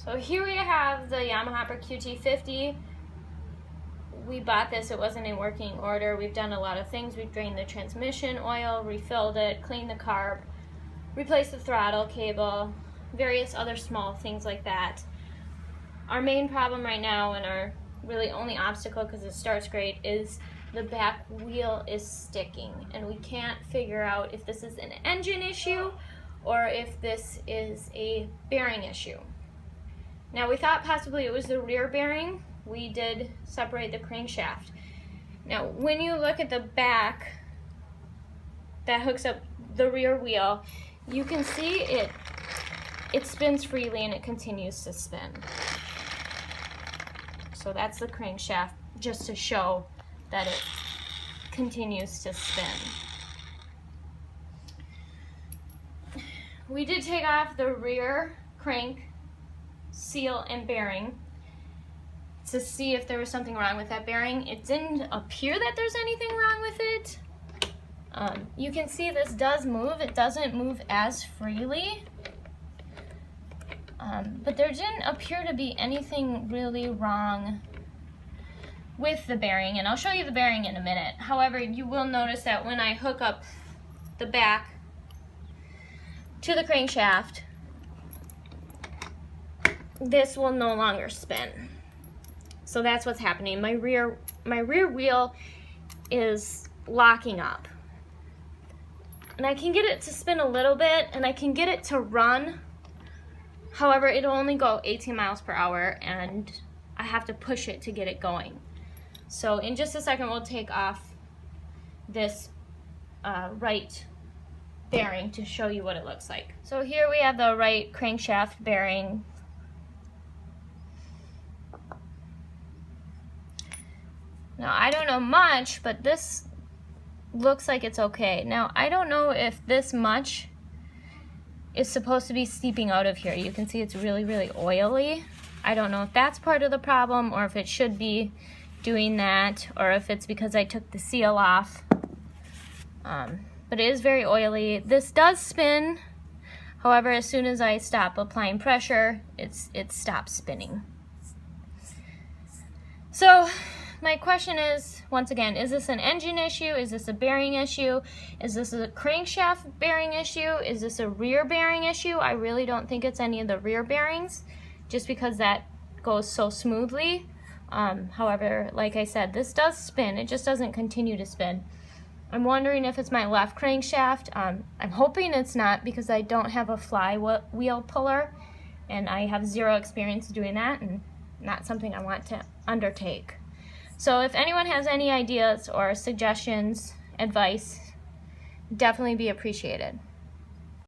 So here we have the Yamahopper qt-50. We bought this, it wasn't in working order. We've done a lot of things. We've drained the transmission oil, refilled it, cleaned the carb, replaced the throttle cable, various other small things like that. Our main problem right now, and our really only obstacle, because it starts great, is the back wheel is sticking, and we can't figure out if this is an engine issue or if this is a bearing issue. Now, we thought possibly it was the rear bearing. We did separate the crankshaft. Now, when you look at the back that hooks up the rear wheel, you can see it spins freely and it continues to spin. So that's the crankshaft, just to show that it continues to spin. We did take off the rear crank seal and bearing to see if there was something wrong with that bearing. It didn't appear that there's anything wrong with it. You can see this does move. It doesn't move as freely. But there didn't appear to be anything really wrong with the bearing, and I'll show you the bearing in a minute. However, you will notice that when I hook up the back to the crankshaft, this will no longer spin. So that's what's happening. My rear wheel is locking up. And I can get it to spin a little bit, and I can get it to run. However, it'll only go 18 miles per hour, and I have to push it to get it going. So in just a second, we'll take off this right bearing to show you what it looks like. So here we have the right crankshaft bearing. Now, I don't know much, but this looks like it's okay. Now, I don't know if this much is supposed to be seeping out of here. You can see it's really, really oily. I don't know if that's part of the problem, or if it should be doing that, or if it's because I took the seal off. But it is very oily. This does spin. However, as soon as I stop applying pressure, it stops spinning. So my question is, once again, is this an engine issue? Is this a bearing issue? Is this a crankshaft bearing issue? Is this a rear bearing issue? I really don't think it's any of the rear bearings, just because that goes so smoothly. However, like I said, this does spin. It just doesn't continue to spin. I'm wondering if it's my left crankshaft. I'm hoping it's not, because I don't have a flywheel puller, and I have zero experience doing that, and not something I want to undertake. So if anyone has any ideas or suggestions, advice, definitely be appreciated.